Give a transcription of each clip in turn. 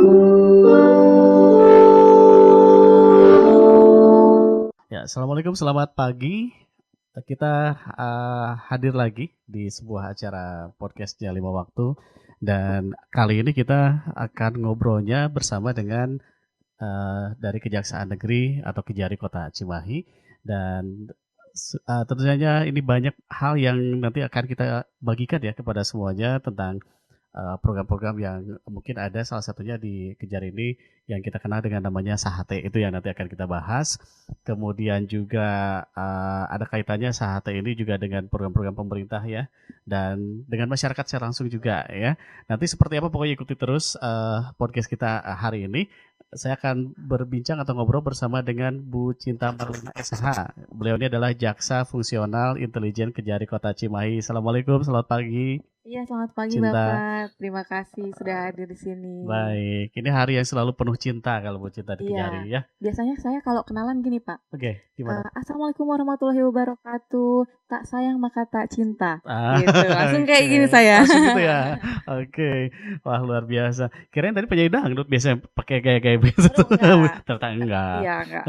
Ya, assalamualaikum, selamat pagi. Kita hadir lagi di sebuah acara podcastnya Lima Waktu, dan kali ini kita akan ngobrolnya bersama dengan dari Kejaksaan Negeri atau Kejari Kota Cimahi, dan tentu saja ini banyak hal yang nanti akan kita bagikan ya kepada semuanya tentang program-program yang mungkin ada, salah satunya di Kejar ini yang kita kenal dengan namanya Sahate, itu yang nanti akan kita bahas. Kemudian juga ada kaitannya Sahate ini juga dengan program-program pemerintah ya, dan dengan masyarakat secara langsung juga ya. Nanti seperti apa pokoknya ikuti terus podcast kita hari ini. Saya akan berbincang atau ngobrol bersama dengan Bu Cinta Marlina SH. Beliau ini adalah Jaksa Fungsional Intelijen Kejari Kota Cimahi. Assalamualaikum, selamat pagi. Iya, selamat pagi Cinta. Bapak. Terima kasih sudah hadir di sini. Baik, ini hari yang selalu penuh cinta kalau Bu Cinta di Kejari ya. Biasanya saya kalau kenalan gini Pak. Oke, gimana? Assalamualaikum warahmatullahi wabarakatuh. Tak sayang maka tak cinta. Ah, Gitu. Langsung kayak oke. gini saya. Langsung gitu ya. Oke. Wah, luar biasa. Kirain tadi penyanyi dangdut biasanya pakai gaya-gaya biasa. Aduh, enggak. Ternyata enggak. Iya, enggak.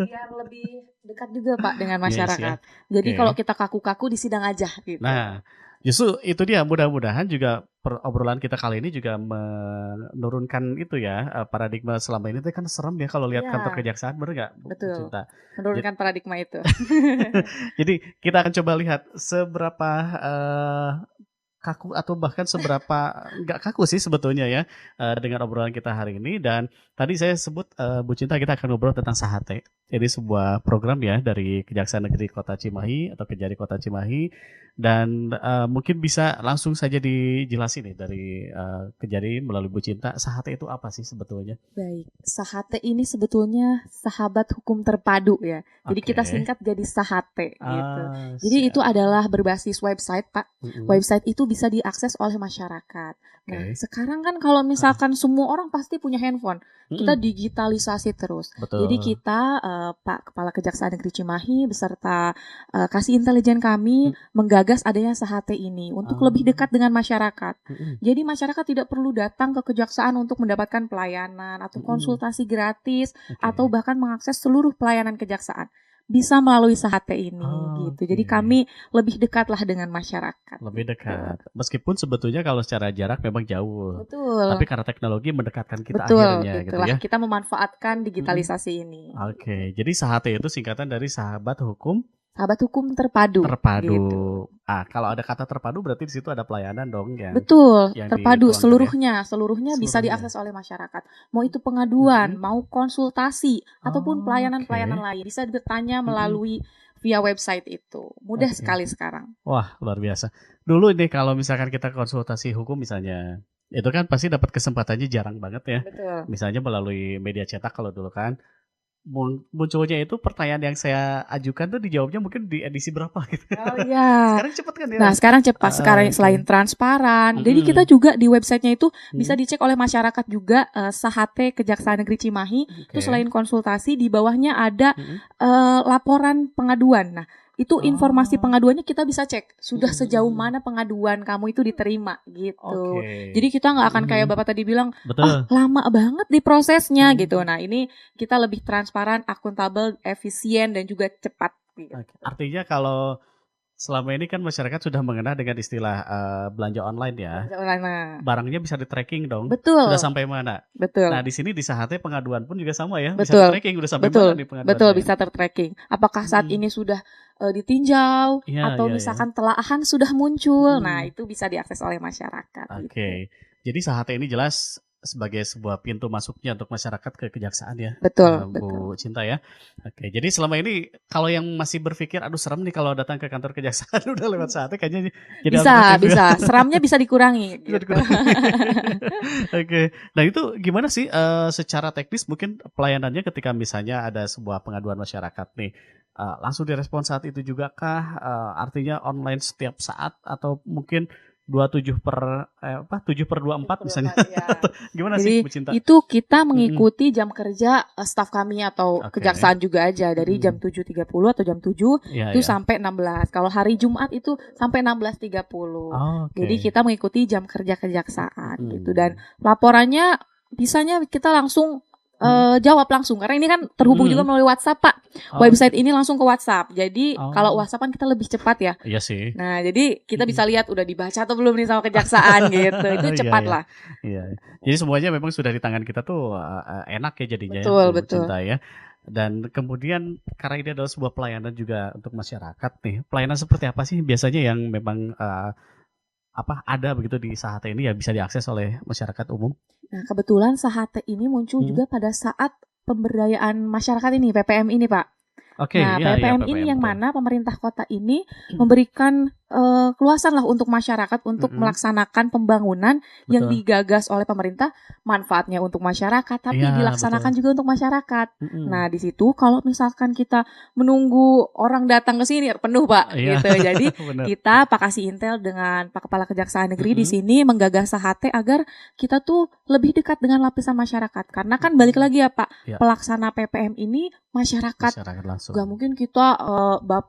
Biar lebih dekat juga Pak dengan Yes, ya. masyarakat. Jadi Oke. kalau kita kaku-kaku di sidang aja gitu. Nah, justru itu dia, mudah-mudahan juga obrolan kita kali ini juga menurunkan itu ya, paradigma selama ini tuh kan serem ya kalau lihat Iya. kantor kejaksaan, bener nggak Bu Betul. Cinta? Menurunkan paradigma itu. Jadi kita akan coba lihat seberapa kaku atau bahkan seberapa nggak kaku sih sebetulnya ya dengan obrolan kita hari ini. Dan tadi saya sebut Bu Cinta, kita akan ngobrol tentang Sahate. Jadi sebuah program ya dari Kejaksaan Negeri Kota Cimahi atau Kejari Kota Cimahi, dan mungkin bisa langsung saja dijelasin nih dari Kejari melalui Bu Cinta, Sahate itu apa sih sebetulnya? Baik, Sahate ini sebetulnya sahabat hukum terpadu ya. Jadi kita singkat jadi Sahate gitu. Jadi itu adalah berbasis website Pak. Website itu bisa diakses oleh masyarakat. Nah, sekarang kan kalau misalkan semua orang pasti punya handphone, kita digitalisasi terus. Betul. Jadi kita Pak Kepala Kejaksaan Negeri Cimahi beserta Kasih Intelijen kami menggagas adanya Sahate ini untuk lebih dekat dengan masyarakat. Jadi masyarakat tidak perlu datang ke kejaksaan untuk mendapatkan pelayanan atau konsultasi gratis atau bahkan mengakses seluruh pelayanan kejaksaan. Bisa melalui Sahate ini gitu. Jadi kami lebih dekatlah dengan masyarakat. Lebih dekat. Meskipun sebetulnya kalau secara jarak memang jauh. Betul. Tapi karena teknologi mendekatkan kita Betul, akhirnya gitu ya. Kita memanfaatkan digitalisasi ini. Oke, jadi Sahate itu singkatan dari Sahabat Hukum Terpadu. Terpadu. Gitu. Kalau ada kata terpadu berarti di situ ada pelayanan dong yang Betul, yang terpadu dituangkan seluruhnya bisa Seluruhnya. diakses oleh masyarakat. Mau itu pengaduan, mau konsultasi ataupun pelayanan-pelayanan lain bisa bertanya melalui via website itu. Mudah sekali sekarang. Wah, luar biasa. Dulu ini kalau misalkan kita konsultasi hukum misalnya, itu kan pasti dapat kesempatannya jarang banget ya. Betul. Misalnya melalui media cetak kalau dulu kan. Munculnya itu pertanyaan yang saya ajukan tuh dijawabnya mungkin di edisi berapa gitu. Oh iya. Sekarang cepet kan ya? Nah sekarang cepat, sekarang selain transparan. Jadi kita juga di websitenya itu bisa dicek oleh masyarakat juga, Sahate Kejaksaan Negeri Cimahi. Itu selain konsultasi di bawahnya ada laporan pengaduan. Nah itu informasi pengaduannya kita bisa cek sudah sejauh mana pengaduan kamu itu diterima gitu. Jadi kita nggak akan kayak Bapak tadi bilang, lama banget di prosesnya gitu. Nah ini kita lebih transparan, akuntabel, efisien dan juga cepat. Gitu. Artinya kalau selama ini kan masyarakat sudah mengenal dengan istilah belanja online ya. Belanja online. Barangnya bisa di-tracking dong. Betul. Sudah sampai mana? Betul. Nah, di sini di Sahate pengaduan pun juga sama ya. Betul. Bisa di-tracking udah sampai mana nih pengaduannya? Betul, bisa ter-tracking. Apakah saat ini sudah ditinjau atau misalkan telaahan sudah muncul. Nah, itu bisa diakses oleh masyarakat. Oke. Jadi Sahate ini jelas sebagai sebuah pintu masuknya untuk masyarakat ke kejaksaan ya. Betul, Bu Cinta ya. Oke, jadi selama ini kalau yang masih berpikir aduh serem nih kalau datang ke kantor kejaksaan udah lewat Sahate kayaknya jadi bisa. Seramnya bisa dikurangi. Gitu. Oke. Nah, itu gimana sih secara teknis mungkin pelayanannya ketika misalnya ada sebuah pengaduan masyarakat nih, langsung direspon saat itu juga kah? Artinya online setiap saat atau mungkin 7/24 misalnya. Ya. Gimana Jadi, sih Bu Cinta? itu kita mengikuti jam kerja staf kami atau kejaksaan juga aja dari jam 7.30 atau jam 7 itu sampai 16. Kalau hari Jumat itu sampai 16.30. Jadi kita mengikuti jam kerja kejaksaan gitu dan laporannya bisanya kita langsung jawab langsung karena ini kan terhubung juga melalui WhatsApp Pak. Website ini langsung ke WhatsApp. Jadi kalau WhatsApp kan kita lebih cepat ya. Iya sih. Nah, jadi kita bisa lihat udah dibaca atau belum nih sama kejaksaan gitu. Itu cepat lah. Iya. Jadi semuanya memang sudah di tangan kita tuh enak ya jadinya. Betul. Cinta ya. Dan kemudian karena ini adalah sebuah pelayanan juga untuk masyarakat nih. Pelayanan seperti apa sih biasanya yang memang ada begitu di Sahate ini ya bisa diakses oleh masyarakat umum? Nah, kebetulan Sahate ini muncul juga pada saat pemberdayaan masyarakat ini, PPM ini, Pak. Nah, PPM ini yang mana pemerintah kota ini memberikan keluasan lah untuk masyarakat untuk melaksanakan pembangunan yang digagas oleh pemerintah, manfaatnya untuk masyarakat, tapi dilaksanakan juga untuk masyarakat. Nah, di situ kalau misalkan kita menunggu orang datang ke sini penuh Pak, gitu. Jadi kita Pak Kasih Intel dengan Pak Kepala Kejaksaan Negeri di sini menggagas Sahate agar kita tuh lebih dekat dengan lapisan masyarakat. Karena kan balik lagi ya Pak, pelaksana PPM ini masyarakat langsung. Gak mungkin kita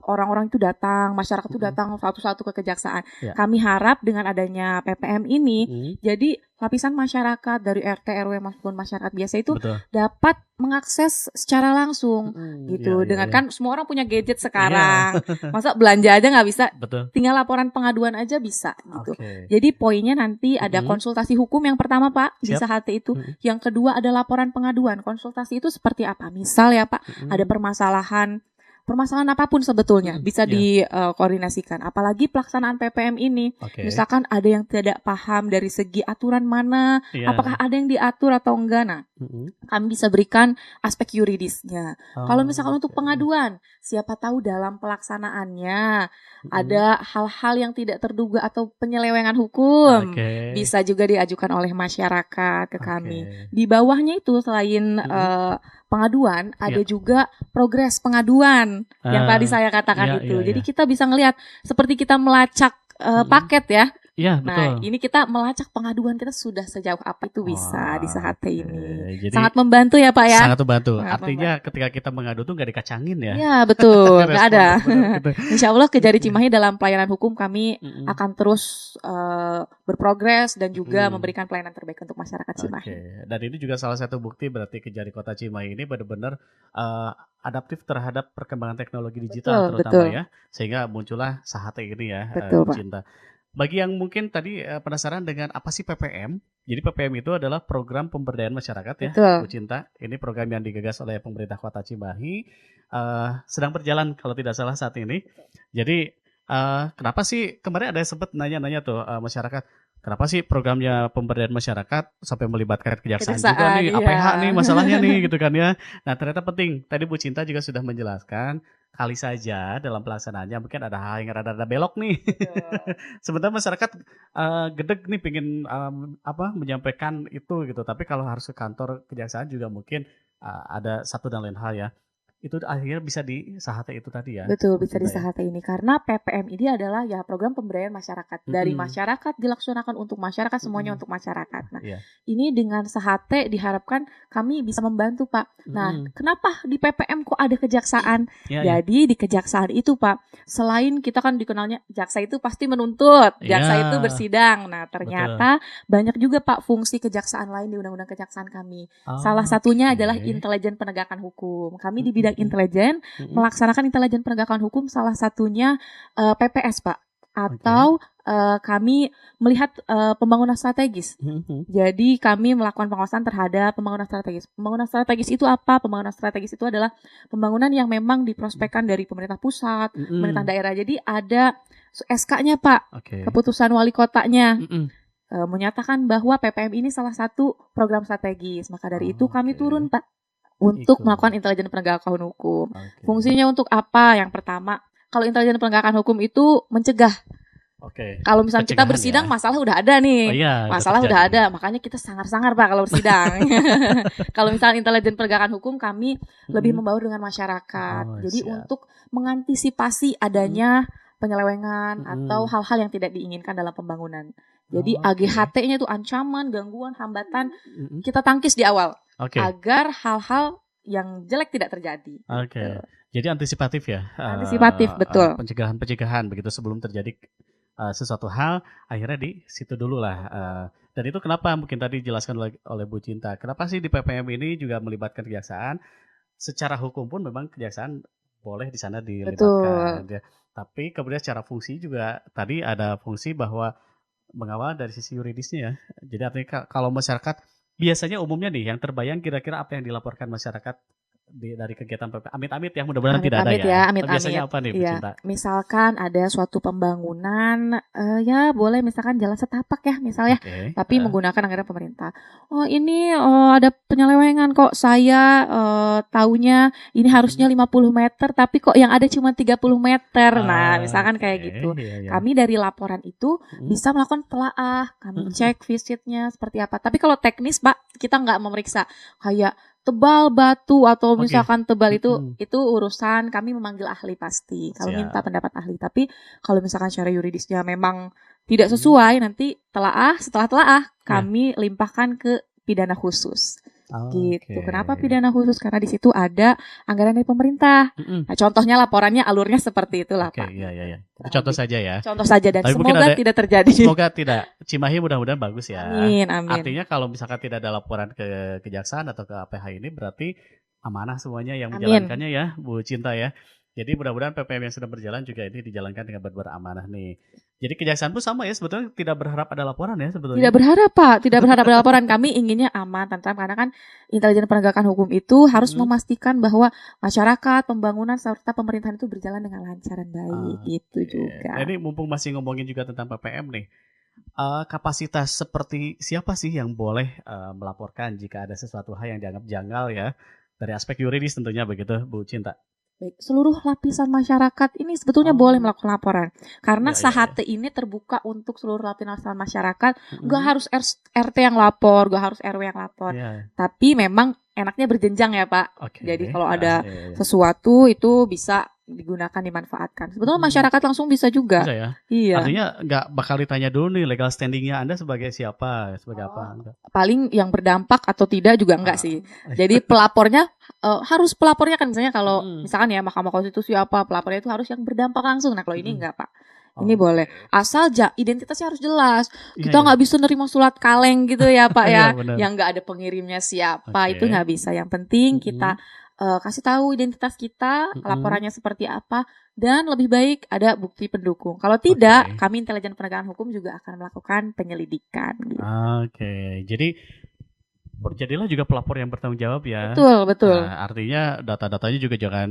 orang-orang itu datang, masyarakat itu datang satu-satu ke kejaksaan. Kami harap dengan adanya PPM ini, jadi lapisan masyarakat dari RT, RW maupun masyarakat biasa itu dapat mengakses secara langsung, gitu. Dengan kan semua orang punya gadget sekarang, masa belanja aja nggak bisa, tinggal laporan pengaduan aja bisa, gitu. Jadi poinnya nanti ada konsultasi hukum yang pertama Pak di Sahate itu, yang kedua ada laporan pengaduan. Konsultasi itu seperti apa? Misal ya Pak, ada permasalahan apapun sebetulnya bisa dikoordinasikan. Apalagi pelaksanaan PPM ini, misalkan ada yang tidak paham dari segi aturan mana, apakah ada yang diatur atau enggak. Nah, kami bisa berikan aspek yuridisnya. Kalau misalkan untuk pengaduan, siapa tahu dalam pelaksanaannya ada hal-hal yang tidak terduga atau penyelewengan hukum, bisa juga diajukan oleh masyarakat ke kami. Di bawahnya itu selain pengaduan, ada juga progres pengaduan yang tadi saya katakan itu. Jadi kita bisa ngelihat seperti kita melacak paket ya. Iya, nah, betul. ini kita melacak pengaduan kita sudah sejauh apa itu bisa di Sahate ini. Jadi, sangat membantu ya Pak ya. Sangat membantu. Artinya ketika kita mengadu tuh nggak dikacangin ya. Iya betul, nggak ada. Insya Allah Kejari Cimahi dalam pelayanan hukum kami akan terus berprogres dan juga memberikan pelayanan terbaik untuk masyarakat Cimahi. Dan ini juga salah satu bukti berarti Kejari Kota Cimahi ini benar-benar adaptif terhadap perkembangan teknologi digital terutama ya. Sehingga muncullah Sahate ini ya, Pak. Cinta. Bagi yang mungkin tadi penasaran dengan apa sih PPM? Jadi PPM itu adalah program pemberdayaan masyarakat ya, Bu Cinta. Ini program yang digagas oleh pemerintah Kota Cimahi, sedang berjalan kalau tidak salah saat ini. Jadi kenapa sih kemarin ada yang sempat nanya-nanya tuh masyarakat, kenapa sih programnya pemberdayaan masyarakat sampai melibatkan kejaksaan juga nih, APH nih masalahnya nih gitu kan ya. Nah ternyata penting. Tadi Bu Cinta juga sudah menjelaskan. Kali saja dalam pelaksanaannya mungkin ada hal yang rada-rada belok nih. Sebenarnya masyarakat gedeg nih pengen menyampaikan itu gitu. Tapi kalau harus ke kantor kejaksaan juga mungkin ada satu dan lain hal ya. Itu akhirnya bisa di Sahate itu tadi ya. Betul, bisa di Sahate ini karena PPM ini adalah ya program pemberdayaan masyarakat. Dari masyarakat dilaksanakan untuk masyarakat, semuanya untuk masyarakat. Nah, ini dengan Sahate diharapkan kami bisa membantu, Pak. Nah, kenapa di PPM kok ada kejaksaan? Jadi di kejaksaan itu, Pak, selain kita kan dikenalnya jaksa itu pasti menuntut, jaksa itu bersidang. Nah, ternyata banyak juga Pak fungsi kejaksaan lain di Undang-Undang Kejaksaan kami. Salah satunya adalah intelijen penegakan hukum. Kami di bidang intelijen melaksanakan intelijen penegakan hukum, salah satunya PPS Pak, atau kami melihat pembangunan strategis. Jadi kami melakukan pengawasan terhadap pembangunan strategis. Pembangunan strategis itu apa? Pembangunan strategis itu adalah pembangunan yang memang diprospekkan dari pemerintah pusat, pemerintah daerah. Jadi ada SK-nya Pak, keputusan wali kotanya. Menyatakan bahwa PPM ini salah satu program strategis. Maka dari itu kami turun Pak untuk melakukan intelijen penegakan hukum. Fungsinya untuk apa? Yang pertama, kalau intelijen penegakan hukum itu mencegah. Kalau misalnya kita bersidang, masalah udah ada nih. Masalah udah ada, makanya kita sangar-sangar Pak kalau bersidang. Kalau misalnya intelijen penegakan hukum, kami lebih membaur dengan masyarakat. Jadi untuk mengantisipasi adanya penyelewengan atau hal-hal yang tidak diinginkan dalam pembangunan. Jadi AGHT-nya itu ancaman, gangguan, hambatan, kita tangkis di awal. Agar hal-hal yang jelek tidak terjadi. Jadi antisipatif ya. Antisipatif, betul. Pencegahan-pencegahan begitu sebelum terjadi sesuatu hal, akhirnya di situ dulu lah. Dan itu kenapa mungkin tadi dijelaskan oleh Bu Cinta, kenapa sih di PPM ini juga melibatkan kejaksaan? Secara hukum pun memang kejaksaan boleh di sana dilibatkan, Betul. ya. Tapi kemudian secara fungsi juga tadi ada fungsi bahwa mengawal dari sisi yuridisnya ya. Jadi artinya kalau masyarakat biasanya umumnya nih yang terbayang kira-kira apa yang dilaporkan masyarakat dari kegiatan PP amit-amit ya, mudah-mudahan tidak ada Amit-amit ya. ya, Biasanya amit-amit. apa nih Bu Iya, Cinta? misalkan ada suatu pembangunan, ya boleh misalkan jalan setapak ya misalnya, Oke, tapi menggunakan anggaran pemerintah. Oh ini ada penyelewengan kok saya taunya ini harusnya 50 meter tapi kok yang ada cuma 30 meter. Nah, misalkan Oke, kayak gitu. iya iya. Kami dari laporan itu Mhm, bisa melakukan telaah, kami mhm. cek visitnya seperti apa. Tapi kalau teknis, Pak, kita nggak memeriksa kayak tebal batu atau Oke, misalkan tebal mhm, itu urusan kami memanggil ahli pasti. Kalau minta siap. pendapat ahli. Tapi kalau misalkan secara yuridisnya memang tidak Mhm, sesuai, nanti setelah telaah iya. kami limpahkan ke pidana khusus. Gitu. Oke. Kenapa pidana khusus? Karena di situ ada anggaran dari pemerintah. Mhm. Nah, contohnya laporannya alurnya seperti itulah, Oke, Pak. iya iya iya. Itu Kurang contoh lebih. saja ya. Contoh saja dan Tapi mungkin semoga ada tidak terjadi. semoga tidak. Cimahi mudah-mudahan bagus ya. Amin, amin. Artinya kalau misalkan tidak ada laporan ke kejaksaan atau ke APH ini berarti amanah semuanya yang Amin. menjalankannya ya, Bu Cinta ya. Jadi mudah-mudahan PPM yang sedang berjalan juga ini dijalankan dengan benar-benar amanah nih. Jadi kejaksaan pun sama ya, sebetulnya tidak berharap ada laporan ya Tidak sebetulnya. berharap, Pak. Tidak berharap ada laporan. Kami inginnya aman, tentram. Karena kan intelijen penegakan hukum itu harus Mhm. memastikan bahwa masyarakat, pembangunan, serta pemerintahan itu berjalan dengan lancar dan baik. Gitu Oke. juga. Nah, ini mumpung masih ngomongin juga tentang PPM nih. Kapasitas seperti siapa sih yang boleh melaporkan jika ada sesuatu hal yang dianggap janggal ya? Dari aspek yuridis tentunya begitu, Bu Cinta. Baik, seluruh lapisan masyarakat ini sebetulnya boleh Oh, melakukan laporan. Karena iya iya iya. Sahate ini terbuka untuk seluruh lapisan masyarakat. Nggak Mhm. harus RT yang lapor, nggak harus RW yang lapor. Iya. Tapi memang enaknya berjenjang ya, Pak. Oke. Jadi kalau Heeh, ada iya iya. sesuatu itu bisa digunakan, dimanfaatkan. Sebetulnya Mhm. masyarakat langsung bisa juga. Bisa ya? Iya. Artinya nggak bakal ditanya dulu nih legal standing-nya Anda sebagai siapa, sebagai apa, enggak? Paling yang berdampak atau tidak juga enggak Ah, sih. Jadi pelapornya harus pelapornya kan misalnya kalau mhm. misalkan ya Mahkamah Konstitusi apa pelapornya itu harus yang berdampak langsung. Nah, kalau ini Mhm. enggak, Pak. Ini Oke. boleh. Asal identitasnya harus jelas. Iya Kita iya. nggak bisa nerima surat kaleng gitu ya, Pak Iya ya. benar. Yang nggak ada pengirimnya siapa itu Oke. nggak bisa. Yang penting Mhm. kita kasih tahu identitas kita, Mhm. laporannya seperti apa, dan lebih baik ada bukti pendukung. Kalau tidak, Oke. kami intelijen penegakan hukum juga akan melakukan penyelidikan. Gitu. Oke. Jadi jadilah juga pelapor yang bertanggung jawab ya. Betul, betul. Artinya data-datanya juga jangan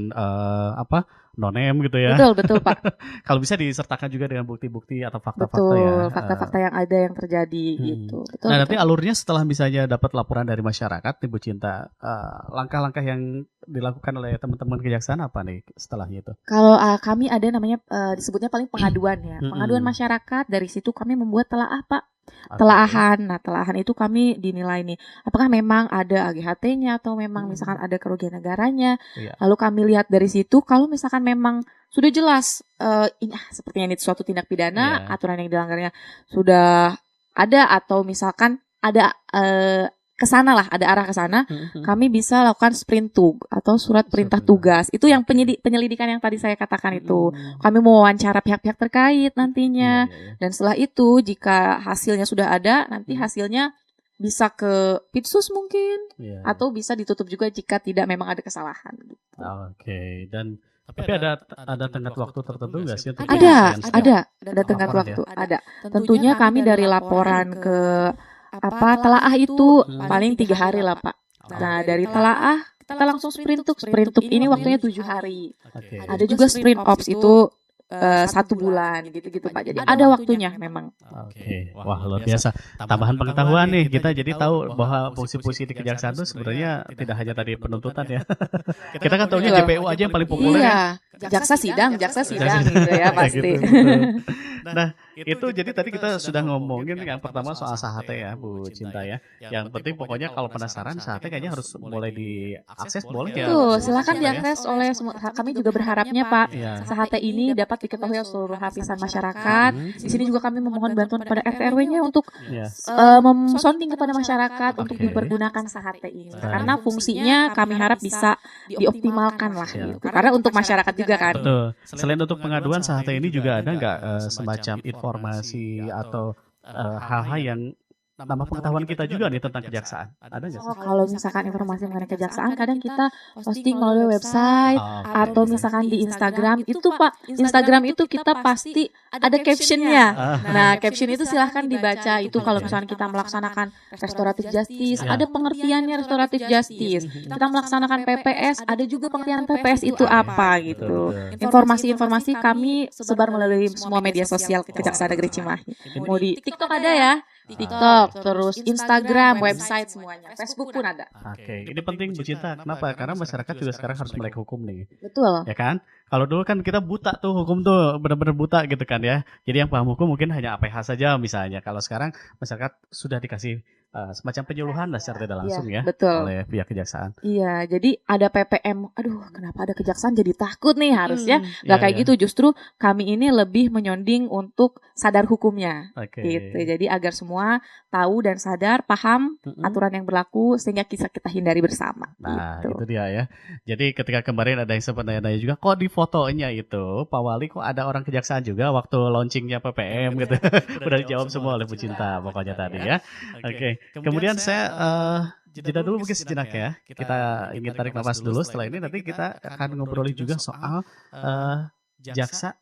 no name gitu ya. Betul, betul, Pak. Kalau bisa disertakan juga dengan bukti-bukti atau fakta-fakta ya. Betul, fakta-fakta yang ada yang terjadi gitu. Betul. Nah, betul. nanti alurnya setelah misalnya dapat laporan dari masyarakat nih Bu Cinta, langkah-langkah yang dilakukan oleh teman-teman kejaksaan apa nih setelahnya itu? Kalau kami ada namanya disebutnya paling pengaduan ya. Mhm. Pengaduan masyarakat, dari situ kami membuat telaah, Pak. Oke. Telaahan. Nah, telaahan itu kami dinilai nih, apakah memang ada AGHT-nya atau memang misalkan ada kerugian negaranya. Iya. Lalu kami lihat dari situ kalau misalkan memang sudah jelas ini sepertinya ini suatu tindak pidana, Iya. aturan yang dilanggarnya sudah ada atau misalkan ada kesana lah, ada arah ke sana, Mhm. kami bisa lakukan sprintug atau surat perintah perintah. tugas. Itu yang Oke. penyelidikan yang tadi saya katakan itu. Mhm. Kami mau wawancara pihak-pihak terkait nantinya. Iya, iya, iya. Dan setelah itu jika hasilnya sudah ada, nanti hasilnya bisa ke Pitsus mungkin Iya. atau bisa ditutup juga jika tidak memang ada kesalahan. Gitu. Oke. Dan tapi ada tenggat waktu tertentu nggak sih untuk Ada, penyelesaian setiap ada tenggat laporan ya? waktu, ada. Tentunya kami dari laporan ke telaah itu paling 3 hari lah, Pak. Nah, dari telaah kita langsung sprintug. Sprintug ini waktunya 7 hari. Oke. Ada juga sprint ops itu 1 bulan gitu-gitu, Pak. Jadi ada waktunya memang. Oke. Wah, luar biasa. Tambahan pengetahuan nih kita jadi tahu bahwa fungsi-fungsi di kejaksaan itu sebenarnya tidak hanya tadi penuntutan ya. Kita kan tahunya Betul. JPU aja yang paling populer ya. Iya, jaksa sidang Jaksa gitu ya Kayak pasti. gitu, betul. Nah, itu jadi tadi kita sudah ngomongin yang pertama soal Sahate ya, Bu Cinta ya. Yang penting pokoknya kalau penasaran Sahate kayaknya harus mulai diakses boleh ya. Tuh, silakan Cinta ya. diakses oleh semua. Kami juga berharapnya, Pak, Iya. Sahate ini dapat diketahui oleh seluruh lapisan masyarakat. Mhm. Di sini juga kami memohon bantuan kepada RT RW-nya untuk Iya. memsounding kepada masyarakat untuk Oke. dipergunakan Sahate ini. Baik. Karena fungsinya kami harap bisa dioptimalkan lah Siap. gitu. Karena untuk masyarakat juga kan. Betul. Selain untuk pengaduan Sahate ini juga ada nggak semacam info informasi atau hal-hal yang nambah pengetahuan kita juga nih tentang kejaksaan. Ada nggak Oh, sih? kalau misalkan informasi mengenai kejaksaan kadang kita posting melalui website Oh, atau oke. misalkan di Instagram itu Pak, Instagram itu kita pasti ada captionnya. Ah, Nah, caption itu silahkan dibaca. Itu kalau Oke. misalkan kita melaksanakan restoratif justice, Ya. ada pengertiannya restoratif justice. Kita melaksanakan PPS, ada juga pengertian PPS itu apa Betul, gitu. betul. Informasi-informasi kami sebar melalui semua media sosial Kejaksaan Negeri Cimahi. Mau di TikTok ada ya, TikTok, terus Instagram, website semuanya, Facebook pun ada. Oke, ini penting Bu Cinta. Kenapa? Karena masyarakat juga sekarang harus melek hukum nih. Betul. Ya kan? Kalau dulu kan kita buta tuh hukum tuh benar-benar buta gitu kan ya. Jadi yang paham hukum mungkin hanya APH saja misalnya. Kalau sekarang masyarakat sudah dikasih semacam penyuluhan lah secara tidak langsung ya Betul. oleh pihak kejaksaan. Iya, jadi ada PPM. Aduh, kenapa ada kejaksaan jadi takut nih harusnya. Nggak Iya, kayak iya. gitu, justru kami ini lebih menyonding untuk sadar hukumnya. Oke. Gitu. Jadi agar semua tahu dan sadar, paham Mm-mm. aturan yang berlaku sehingga kita hindari bersama. Nah, gitu. itu dia ya. Jadi ketika kemarin ada yang sempat nanya-nanya juga, kok di fotonya itu Pak Wali kok ada orang kejaksaan juga waktu launchingnya PPM gitu. Udah dijawab semua oleh Bu Cinta pokoknya tadi ya. Oke. Kemudian saya jeda dulu mungkin sejenak ya. Kita ingin tarik nafas dulu. Setelah ini nanti kita akan ngobrolin juga soal jaksa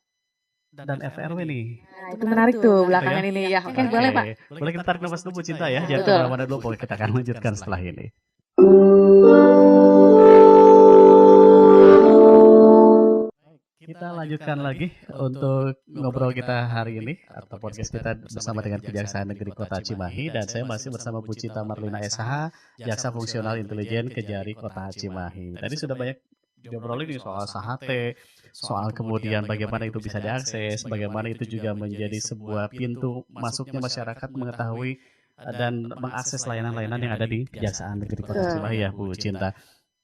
dan FRW nih. Nah, itu menarik tuh belakangan ini ya. Oke, boleh Pak. Boleh kita tarik nafas dulu Bu Cinta ya. Jangan Betul. kemana-mana dulu. Pokoknya kita akan lanjutkan setelah ini. Kita lanjutkan lagi untuk ngobrol kita hari ini atau podcast kita bersama dengan Kejaksaan Negeri Kota Cimahi, dan saya masih bersama Bu Cinta Marlina SH, Jaksa Fungsional Intelijen Kejari Kota Cimahi. Tadi sudah banyak diobrolin nih soal SAHATE, soal kemudian bagaimana itu bisa diakses, bagaimana itu juga menjadi sebuah pintu masuknya masyarakat mengetahui dan mengakses layanan-layanan yang ada di Kejaksaan Negeri Kota Cimahi ya Bu Cinta.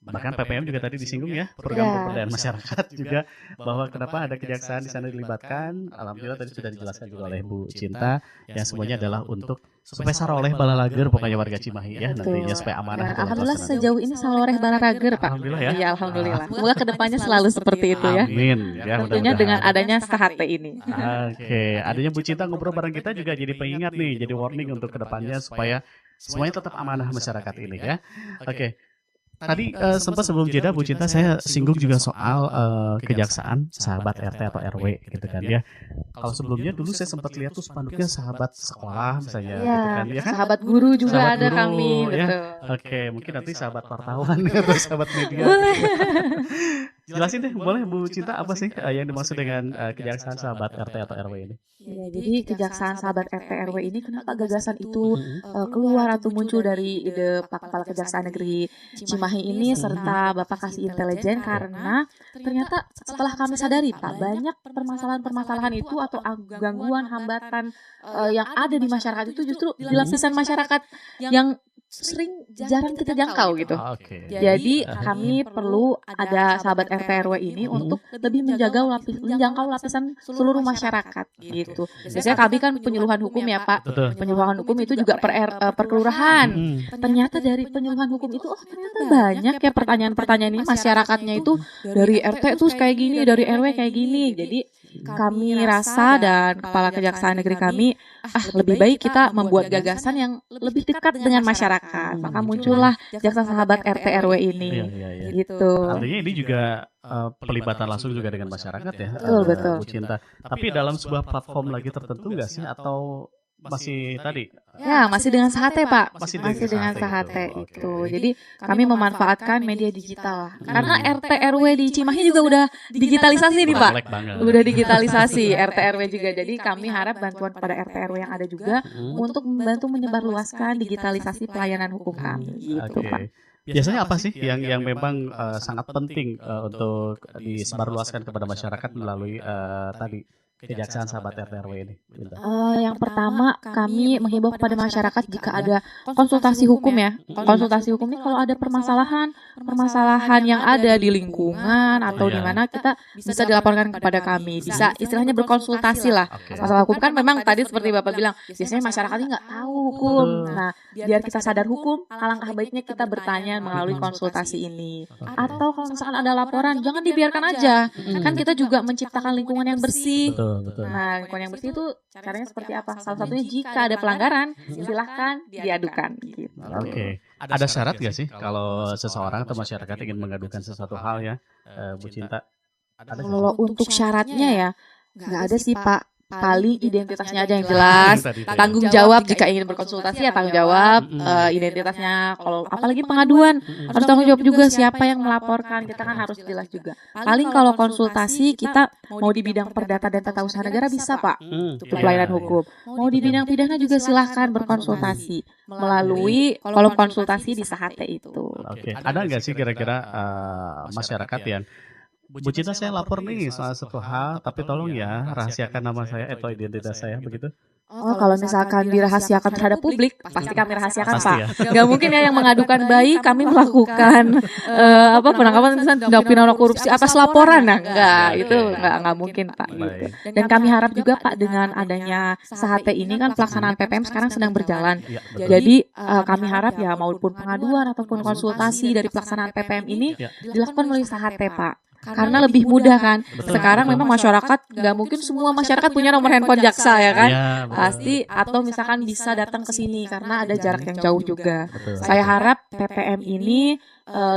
Bahkan PPM juga tadi disinggung ya, program pemberdayaan masyarakat juga, bahwa kenapa ada kejaksaan di sana dilibatkan. Alhamdulillah tadi sudah dijelaskan juga oleh Bu Cinta, yang semuanya adalah untuk supaya saroleh balalager pokoknya warga Cimahi ya, nantinya supaya amanah. Nah, alhamdulillah sejauh ini saloreh balarager Pak. Alhamdulillah ya. Iya, alhamdulillah. Semoga kedepannya selalu seperti itu ya. Amin. Ya, Tentunya dengan mudah-mudahan. adanya SAHATE ini. Oke, adanya Bu Cinta ngobrol bareng kita juga jadi pengingat nih, jadi warning untuk kedepannya supaya semuanya tetap amanah masyarakat ini ya. Oke. Tadi sempat sebelum jeda Bu Cinta saya singgung juga soal kejaksaan sahabat RT atau RW gitu kan ya. Kalau sebelumnya dulu saya sempat lihat tuh spanduknya sahabat sekolah misalnya gitu kan ya kan. Sahabat guru juga Sahabat ada guru, kami, ya. betul. Oke, mungkin nanti sahabat wartawan atau sahabat media. Jelasin deh, boleh Bu Cinta apa sih yang dimaksud dengan kejaksaan sahabat RT atau RW ini? Ya, jadi kejaksaan sahabat RT RW ini kenapa gagasan itu keluar atau muncul dari ide Pak Kepala Kejaksaan Negeri Cimahi ini serta Bapak Kasih Intelijen, karena ternyata setelah kami sadari Pak, banyak permasalahan-permasalahan itu atau gangguan hambatan yang ada di masyarakat itu justru di lapisan masyarakat yang sering jarang kita jangkau gitu. Oke. Jadi kami perlu ada sahabat RT RW ini untuk lebih menjangkau lapisan seluruh masyarakat gitu. Biasanya kami kan penyuluhan hukum ya Pak. Betul. Penyuluhan hukum itu juga per kelurahan. Ternyata dari penyuluhan hukum itu ternyata banyak ya pertanyaan-pertanyaan ini masyarakatnya itu dari RT tuh kayak gini, dari RW kayak gini. Jadi kami rasa dan Kepala Kejaksaan Negeri kami lebih baik kita membuat gagasan yang lebih dekat dengan masyarakat. Maka muncullah Jaksa Sahabat RT RW ini. Iya. Gitu. Artinya ini juga pelibatan langsung juga dengan masyarakat ya, Betul. Bu Cinta. Tapi dalam sebuah platform lagi tertentu nggak sih atau masih tadi? Ya, masih dengan SAHATE Pak. Masih Masih dengan SAHATE SAHATE itu. itu. Oke. Jadi kami memanfaatkan media digital lah. Karena RT RW di Cimahi juga udah digitalisasi nih Pak. Melek banget. Udah digitalisasi RT RW juga. Jadi kami harap bantuan pada RT RW yang ada juga untuk membantu menyebarluaskan digitalisasi pelayanan hukum kami gitu Oke. Pak. Biasanya apa sih yang memang sangat penting untuk disebarluaskan kepada masyarakat melalui tadi Kejaksaan Sahabat RT RW ini? Cinta. Yang pertama kami menghimbau kepada masyarakat jika ada konsultasi hukum ya. Konsultasi hukum ini kalau ada permasalahan yang ada di lingkungan atau di mana kita bisa dilaporkan kepada kami. Bisa istilahnya berkonsultasi lah. Oke. Masalah hukum kan memang tadi seperti Bapak bilang, biasanya masyarakat ini nggak tahu hukum. Nah, biar kita sadar hukum, alangkah baiknya kita bertanya melalui konsultasi ini. Atau kalau misalkan ada laporan, jangan dibiarkan aja. Kan kita juga menciptakan lingkungan yang bersih. Betul. betul. Nah, lingkungan yang bersih itu caranya seperti apa? Salah satunya jika ada pelanggaran, silahkan diadukan gitu. Oke. Ada syarat gak sih kalau seseorang atau masyarakat ingin mengadukan sesuatu hal ya, Bu Cinta? Ada nggak sih? Kalau untuk syaratnya ya, nggak ada sih Pak. Paling identitasnya aja yang jelas. Tadi itu ya. Tanggung jawab jika ingin berkonsultasi ya tanggung jawab. Identitasnya kalau apalagi pengaduan harus tanggung jawab juga siapa yang melaporkan. Kita kan harus jelas juga. Paling kalau konsultasi kita mau di bidang perdata dan tata usaha negara bisa Pak. Untuk pelayanan hukum. Mau di bidang pidana juga silahkan berkonsultasi melalui kolom konsultasi di Sahate itu. Oke. Ada nggak sih kira-kira masyarakat yang Bu Cinta saya lapor nih soal satu hal, tapi tolong ya rahasiakan nama saya atau identitas saya begitu? Oh, kalau misalkan dirahasiakan terhadap publik, pasti kami rahasiakan, Pasti Pak. ya. Gak mungkin ya yang mengadukan bayi kami melakukan penangkapan misalnya tindak pidana korupsi atas laporan, nah enggak, itu enggak mungkin, Pak. Gitu. Dan kami harap juga Pak dengan adanya Sahate ini kan pelaksanaan PPM sekarang sedang berjalan. Jadi kami harap ya maupun pengaduan ataupun konsultasi dari pelaksanaan PPM ini dilakukan melalui Sahate, Pak. Karena lebih mudah kan. Sekarang memang masyarakat nggak mungkin semua masyarakat punya nomor handphone jaksa ya kan. Pasti atau misalkan bisa datang ke sini karena ada jarak yang jauh juga. Saya harap PPM ini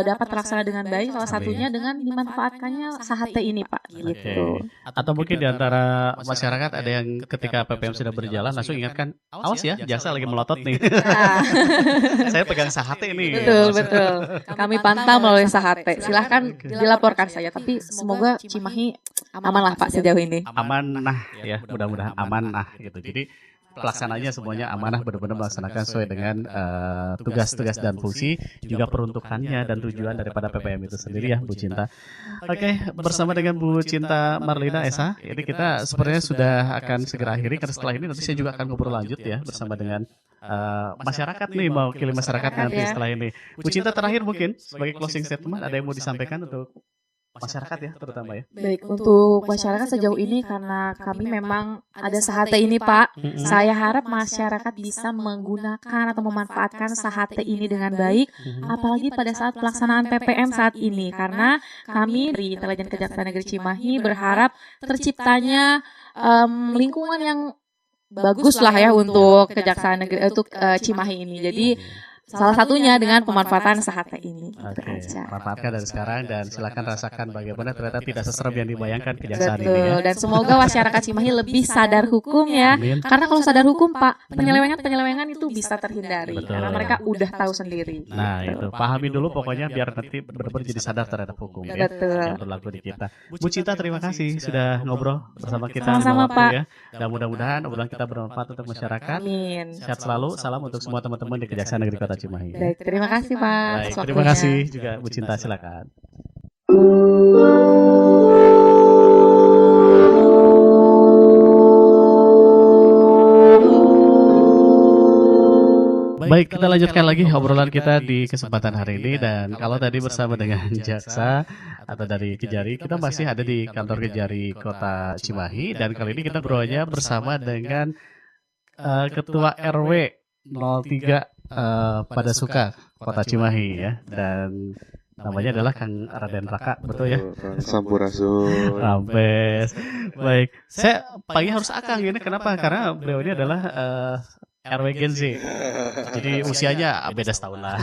dapat terlaksana dengan baik. Salah satunya dengan dimanfaatkannya Sahate ini Pak. Gitu. Atau mungkin di antara masyarakat ada yang ketika PPM sudah berjalan langsung ingatkan, awas ya jaksa lagi melotot nih. Saya pegang Sahate ini. Betul. Kami pantau melalui Sahate. Silahkan dilaporkan saja. Tapi semoga Cimahi aman lah Pak sejauh ini. Amanah ya, mudah-mudahan amanah gitu. Jadi pelaksananya semuanya amanah, benar-benar melaksanakan sesuai dengan tugas-tugas dan fungsi, juga peruntukannya dan tujuan daripada PPM itu sendiri ya Bu Cinta. Oke, bersama dengan Bu Cinta Marlina Esa, ini kita sebenarnya sudah akan segera akhiri karena setelah ini nanti saya juga akan ngobrol lanjut ya bersama dengan masyarakat nih, mau mewakili masyarakat nanti setelah ini. Bu Cinta terakhir mungkin sebagai closing statement ada yang mau disampaikan untuk masyarakat ya terutama ya. Baik, untuk masyarakat sejauh ini karena kami memang ada Sahate ini Pak, saya harap masyarakat bisa menggunakan atau memanfaatkan Sahate ini dengan baik, apalagi pada saat pelaksanaan PPM saat ini, karena kami dari Intelijen Kejaksaan Negeri Cimahi berharap terciptanya lingkungan yang bagus lah ya untuk Kejaksaan Negeri untuk Cimahi ini. Jadi salah satunya dengan pemanfaatan Sahate ini. Oke, manfaatkan dari sekarang dan silakan rasakan bagaimana ternyata tidak seserem yang dibayangkan kejaksaan ini ya. Dan semoga masyarakat Cimahi lebih sadar hukum ya. Amin. Karena kalau sadar hukum Pak, penyelewengan itu bisa terhindari. Betul. Karena mereka udah tahu sendiri. Nah itu, pahami dulu pokoknya biar nanti benar-benar jadi sadar terhadap hukum ya, yang berlaku di kita. Bu Cinta terima kasih sudah ngobrol bersama kita. Sama-sama Pak. Ya. Dan mudah-mudahan obrolan kita bermanfaat untuk masyarakat. Amin. Sehat selalu, salam untuk semua teman-teman di Kejaksaan Negeri Kota Cimahi. Baik, terima kasih Pak. Baik, terima kasih juga Bu Cinta, silakan. Baik, kita lanjutkan lagi obrolan kita di kesempatan hari ini, dan kalau tadi bersama dengan jaksa atau dari Kejari, kita masih ada di kantor Kejari Kota Cimahi, dan kali ini kita berobrolnya bersama dengan Ketua RW 03 pada Suka Kota Cimahi ya, dan namanya adalah Kang Raden Raka, betul ya? Sampurasun. Rampes. Baik, saya pagi harus akang gini, kenapa? Karena beliau ini adalah RW Gen Z, jadi usianya beda setahun lah.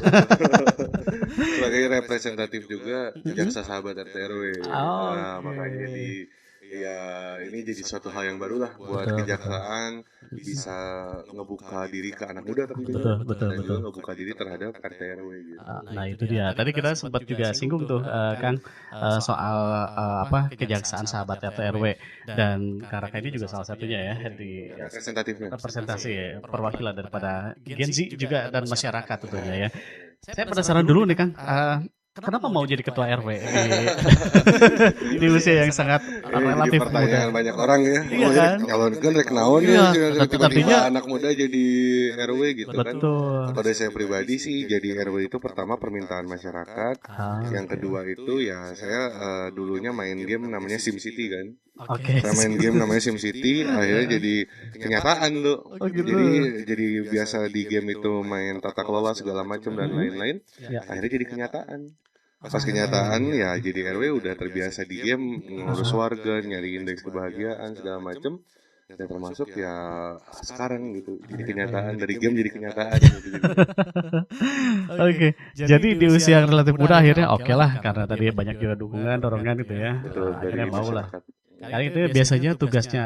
Sebagai representatif juga jaksa sahabat RT RW. Nah, makanya jadi ya ini jadi suatu hal yang baru lah buat kejaksaan, bisa ngebuka diri ke anak muda tapi betul. juga ngebuka diri terhadap RT RW gitu. Nah itu dia. Tadi kita sempat juga singgung tuh Kang soal kejaksaan sahabat RT RW, dan Karaka ini juga salah satunya ya di representasi ya, perwakilan daripada Gen Z juga dan masyarakat tentunya ya. Saya penasaran dulu nih Kang, kenapa mau jadi ketua RW di usia yang sangat relatif muda? Pertanyaan banyak orang ya. Iya kan? Kalau kan rek naon ya, tiba-tiba anak muda jadi RW gitu kan. Pada saya pribadi sih jadi RW itu pertama permintaan masyarakat. Yang kedua itu ya saya dulunya main game namanya SimCity kan. Saya main game namanya SimCity, akhirnya jadi kenyataan tuh. Jadi biasa di game itu main tata kelola segala macam dan lain-lain. Akhirnya jadi kenyataan. Pas kenyataan ya jadi RW udah terbiasa di game, ngurus warga, nyari indeks kebahagiaan segala macem. Dan termasuk ya sekarang gitu, jadi kenyataan dari game jadi kenyataan gitu. Oke, jadi di usia yang relatif muda akhirnya oke lah, karena tadi banyak juga dukungan, dorongan gitu ya. Betul, Akhirnya dari mau lah. masyarakat. Karena itu biasanya tugasnya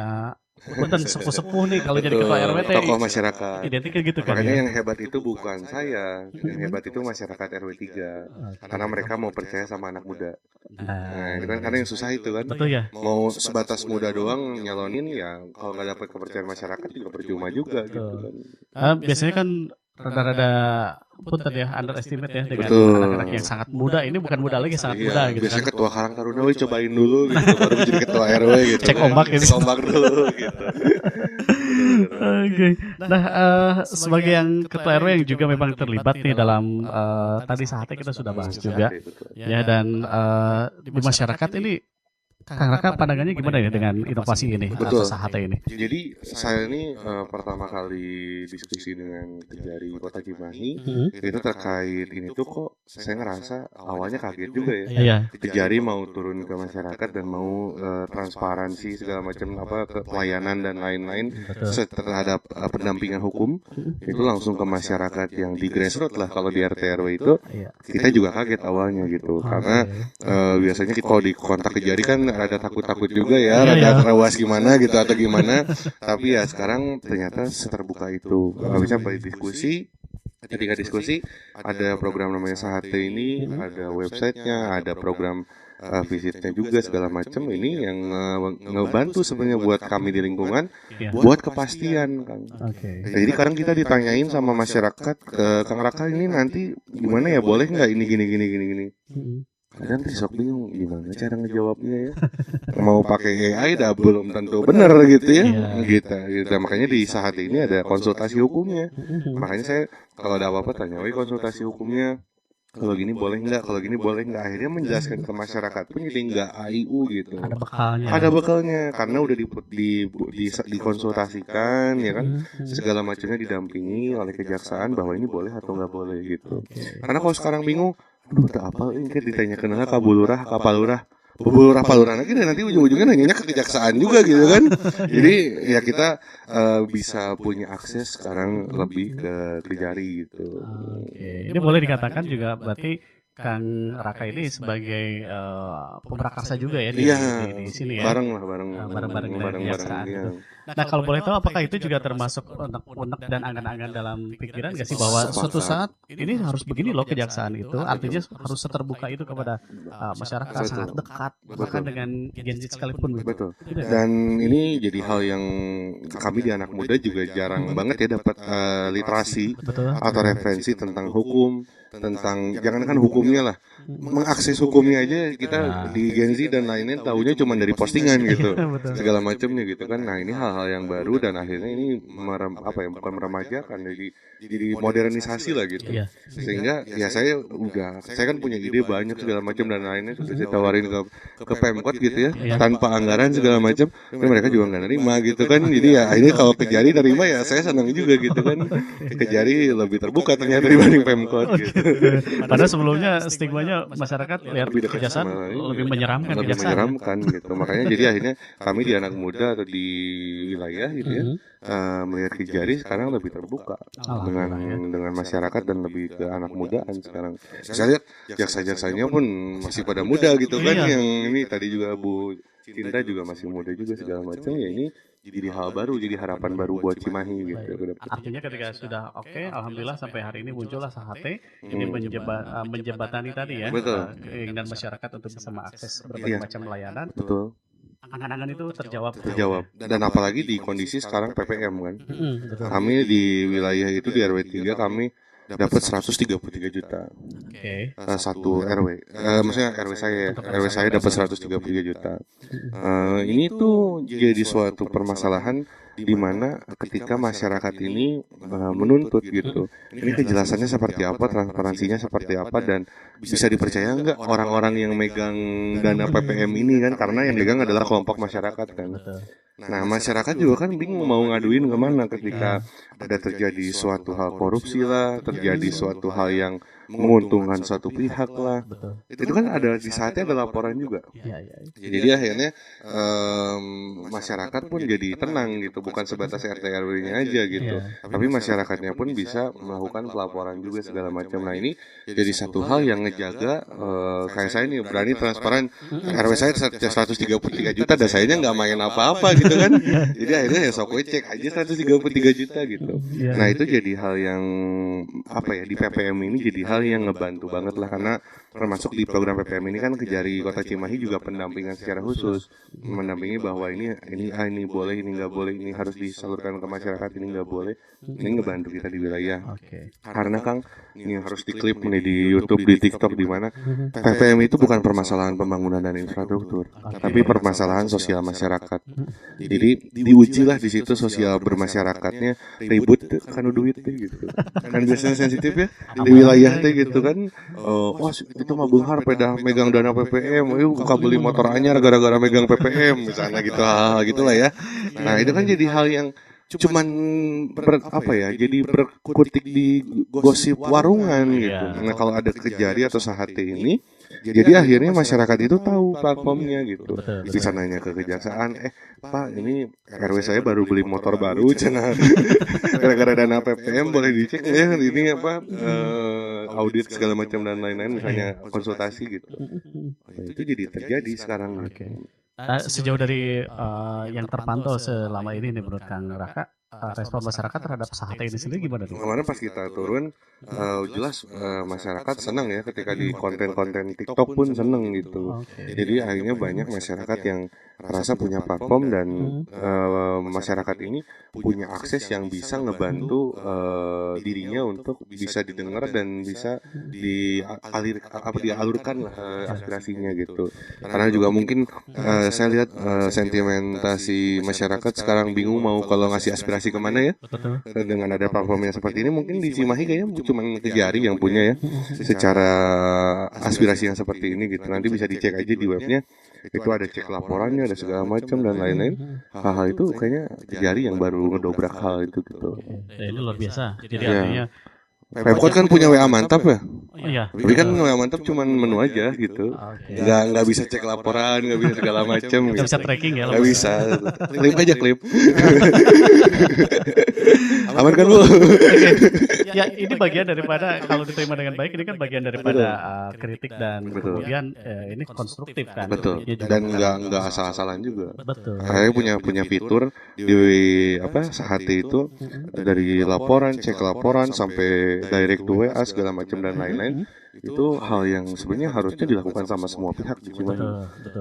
punten sepuh-sepuh nih kalau jadi ketua RW tokoh masyarakat. identiknya gitu kan. Makanya Ya? yang hebat itu bukan saya, yang hebat itu masyarakat RW 3. Karena mereka mau percaya sama anak muda. Nah, itu kan karena yang susah itu kan. Betul ya. Mau sebatas muda doang nyalonin ya kalau nggak dapat kepercayaan masyarakat juga percuma juga gitu kan. Biasanya kan rada-rada punten ya, underestimate ya dengan Betul. anak-anak yang sangat muda. Ini bukan muda lagi, sangat muda gitu. Biasanya kan. ketua Karang Taruna cobain dulu gitu, baru jadi ketua RW gitu. Cek ombak ini. Cek ombak dulu gitu. Oke. Nah, sebagai yang ketua RW yang juga memang terlibat nih dalam tadi saatnya kita sudah bahas juga, ya, dan di masyarakat ini Kang Raka pandangannya gimana ya dengan inovasi ini atau Sahate ini? Jadi saya ini pertama kali diskusi dengan Kejari Kota Cimahi itu terkait ini tuh kok saya ngerasa awalnya kaget juga ya. Iya. Kejari mau turun ke masyarakat dan mau transparansi segala macam ke pelayanan dan lain-lain terhadap pendampingan hukum itu langsung ke masyarakat yang di grassroots lah kalau di RT RW itu kita juga kaget awalnya gitu karena biasanya kalau di kontak Kejari kan rada takut-takut juga ya, rada rawas gimana gitu atau gimana. Tapi ya sekarang ternyata seterbuka itu. Bisa berdiskusi. Ketika diskusi ada program namanya Sahate ini, ada websitenya, ada program visitnya juga segala macam. Ini yang ngebantu sebenarnya buat kami di lingkungan, buat kepastian kan. Jadi sekarang kita ditanyain sama masyarakat, Kang Raka ini nanti gimana ya, boleh nggak ini gini. Kadang sok bingung gimana cara ngejawabnya ya. Mau pakai AI dah belum tentu benar gitu ya. Gitu. Makanya di saat ini ada konsultasi hukumnya. Makanya saya kalau ada apa-apa tanya, konsultasi hukumnya. Kalau gini boleh nggak? Kalau gini boleh nggak? Akhirnya menjelaskan ke masyarakat pun jadi nggak AIU gitu. Ada bekalnya karena udah dikonsultasikan ya kan. Segala macamnya didampingi oleh kejaksaan bahwa ini boleh atau nggak boleh gitu. Karena kalau sekarang bingung, aduh tak apa ini kan ditanya kenal kapalurah lagi dan nanti ujung-ujungnya nanyanya ke kejaksaan juga gitu kan. Jadi ya kita bisa punya akses sekarang lebih ke Kejari gitu. Ini boleh dikatakan juga berarti Kang Raka ini sebagai pemrakarsa juga ya di sini ya. Bareng-bareng. Nah kalau boleh tahu apakah itu juga termasuk unek-unek dan angan-angan dalam pikiran nggak sih bahwa suatu saat ini harus begini loh kejaksaan itu, artinya harus terbuka itu kepada masyarakat sangat dekat bahkan dengan Gen Z sekalipun. Betul. Dan ini jadi hal yang kami di anak muda juga jarang banget ya dapat literasi atau referensi tentang hukum, tentang jangankan hukumnya lah, mengakses hukumnya aja kita di Gen Z dan lainnya tahunya cuma dari postingan gitu, segala macamnya gitu kan. Nah ini hal-hal yang baru dan akhirnya ini bukan meremajakan, jadi modernisasi lah gitu. Sehingga ya saya kan punya ide banyak segala macam dan lainnya sudah saya tawarin ke Pemkot gitu ya, tanpa anggaran segala macam, tapi mereka juga nggak nerima gitu kan. Jadi ya akhirnya kalau Kejari nerima ya saya senang juga gitu kan. Kejari lebih terbuka ternyata dibanding Pemkot gitu. Padahal sebelumnya stigmanya masyarakat lihat kejaksaan lebih menyeramkan gitu. Makanya jadi akhirnya kami di anak muda atau di wilayah gitu ya melihat Kejari sekarang lebih terbuka dengan masyarakat dan lebih ke anak mudaan sekarang. Saya lihat jaksa-jaksanya pun masih pada muda gitu kan. Yang ini tadi juga Bu Cinta juga masih muda juga segala macam ya. Ini jadi hal baru, jadi harapan baru buat Cimahi gitu. Artinya ketika sudah alhamdulillah sampai hari ini muncullah Sahate ini menjembatani tadi ya keinginan masyarakat untuk bisa mengakses berbagai macam layanan. Betul. Angan-angan itu terjawab. Dan apalagi di kondisi sekarang PPM kan. Kami di wilayah itu di RW 3 kami dapat 133 juta. Satu RW. Maksudnya RW saya dapat 133 juta. Ini tuh jadi suatu permasalahan di mana ketika masyarakat ini menuntut gitu. Ini kejelasannya seperti apa, transparansinya seperti apa, dan bisa dipercaya nggak orang-orang yang megang dana PPM ini kan, karena yang megang adalah kelompok masyarakat kan. Nah masyarakat juga kan bingung mau ngaduin kemana ketika ada terjadi suatu hal korupsi lah, terjadi suatu hal yang menguntungkan suatu pihak lah. Betul. Itu kan ada di saatnya ada laporan juga. Iya, iya. Jadi akhirnya masyarakat pun jadi tenang gitu, bukan sebatas RT RW-nya aja gitu. Tapi masyarakatnya pun bisa melakukan pelaporan juga segala macam. Nah, ini jadi satu hal yang ngejaga kayak saya nih berani transparan. RW saya 133 juta dan sayanya nggak main apa-apa gitu kan. Jadi akhirnya ya sok cek aja 133 juta gitu. Nah, itu jadi hal yang apa ya, di PPM ini jadi hal yang ngebantu banget lah, karena termasuk di program PPM ini kan Kejari Kota Cimahi juga pendampingan secara khusus, mendampingi bahwa ini boleh, ini nggak boleh, ini harus disalurkan ke masyarakat, ini nggak boleh. Ini ngebantu kita di wilayah. Karena Kang, ini harus diklip nih di YouTube, di TikTok, di mana PPM itu bukan permasalahan pembangunan dan infrastruktur, tapi permasalahan sosial masyarakat. Jadi diujilah di situ sosial bermasyarakatnya, ribut kan duit gitu. Kan biasanya sensitif ya di wilayah teh gitu kan. Wah, itu mah Bunghar pedah megang dana PPM, buka beli motor anyar gara-gara megang PPM misalnya gitu, hal gitulah ya. Nah, itu kan jadi hal yang cuman jadi berkutik di gosip warungan gitu. Nah, kalau ada Kejari atau Sahate ini, jadi akhirnya masyarakat itu tahu platformnya gitu. Bisa nanya ke kejaksaan, Pak, ini RW saya baru beli motor baru, cenah. Gara-gara dana PPM boleh dicek ya, ini apa audit segala macam dan lain-lain, misalnya konsultasi gitu. Nah, itu jadi terjadi sekarang. Sejauh dari yang terpantau selama ini nih menurut Kang Raka, respon masyarakat terhadap Sahate ini sendiri gimana tuh? Kemarin pas kita turun, jelas masyarakat senang ya ketika di konten-konten TikTok pun senang gitu. Jadi akhirnya banyak masyarakat yang merasa punya platform dan masyarakat ini punya akses yang bisa ngebantu dirinya untuk bisa didengar dan bisa dialurkan lah aspirasinya gitu. Karena juga mungkin saya lihat sentimentasi masyarakat sekarang bingung mau kalau ngasih aspirasi kemana ya. Dengan ada platformnya seperti ini, mungkin di Cimahi kayaknya cuma Kejari yang punya ya secara aspirasi yang seperti ini gitu. Nanti bisa dicek aja di webnya, itu ada cek laporannya, ada segala macam dan lain-lain. Hal-hal itu kayaknya Kejari yang baru ngedobrak hal itu gitu. Ini luar biasa. Jadi artinya Pemkot kan punya WA mantap ya. Iya. Tapi kan WA mantap cuman menu aja gitu. Nggak bisa cek laporan, nggak bisa segala macam. Nggak bisa tracking ya. Nggak bisa. Klip aja klip. Aman kan Bu? Ya, ini bagian daripada kalau diterima dengan baik, ini kan bagian daripada kritik dan kemudian ini konstruktif kan. Betul. Dan nggak asal-asalan juga. Betul. Saya punya fitur di Sahate itu dari laporan, cek laporan sampai direct to WA segala macam dan lain-lain. Itu hal yang sebenarnya harusnya dilakukan sama semua pihak di Cimahi.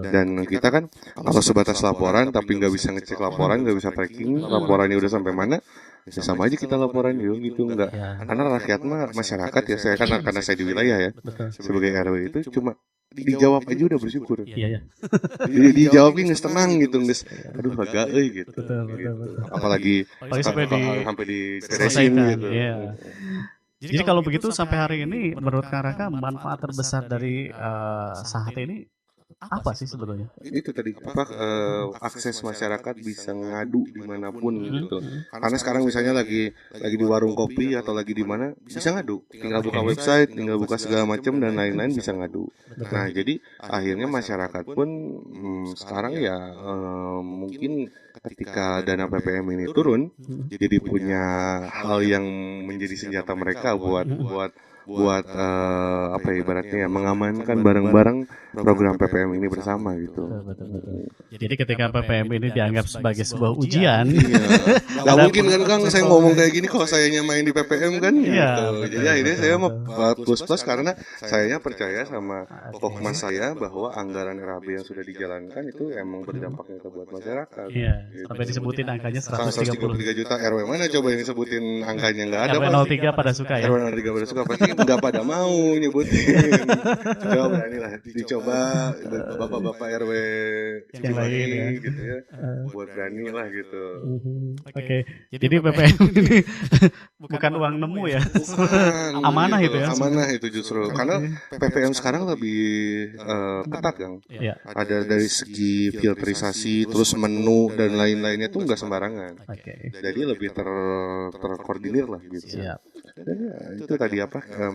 Dan kita kan kalau sebatas laporan tapi nggak bisa ngecek laporan, nggak bisa tracking laporannya udah sampai mana, ya sama aja kita laporan juga gitu, nggak. Karena rakyat mah masyarakat ya, saya kan karena saya di wilayah ya sebagai RW itu cuma dijawab aja udah bersyukur. Iya. Jadi dijawabnya nggak tenang gitu, nggak. Aduh agak gitu. Apalagi sampai diberesin gitu. Jadi kalau begitu sampai hari ini menurut Kang Raka manfaat terbesar dari Sahate ini apa sih sebetulnya? Itu tadi akses masyarakat bisa ngadu dimanapun gitu. Karena sekarang misalnya lagi di warung kopi atau lagi di mana bisa ngadu, tinggal buka website, tinggal buka segala macam dan lain-lain bisa ngadu. Nah jadi akhirnya masyarakat pun sekarang ya mungkin ketika dana PPM ini turun, jadi punya hal yang menjadi senjata mereka buat ibaratnya ya, mengamankan barang-barang program PPM ini bersama gitu. Betul. Jadi ketika PPM ini dianggap sebagai sebuah ujian, nggak mungkin kan Kang saya ngomong kayak gini kalau sayanya main di PPM kan gitu. Jadi akhirnya saya mau plus karena sayanya percaya sama Pokmas saya bahwa anggaran RAB yang sudah dijalankan itu emang berdampak nyata buat masyarakat. Iya. Gitu. Sampai disebutin angkanya 133 juta. RW mana coba yang disebutin angkanya, nggak ada. RW 03 pada suka ya. RW 03 pada suka pasti nggak pada mau nyebutin. Coba beranilah dicoba bapak-bapak RW yang lain ya gitu ya. Buat berani lah gitu. Oke. Jadi PPM ini bukan uang nemu ya. Amanah gitu, itu ya. Amanah itu justru. Karena PPM sekarang lebih ketat Kang. Ada dari segi filterisasi, terus menu dan lain-lainnya tuh nggak sembarangan. Jadi lebih terkoordinir lah gitu. Siap. Dan ya itu tadi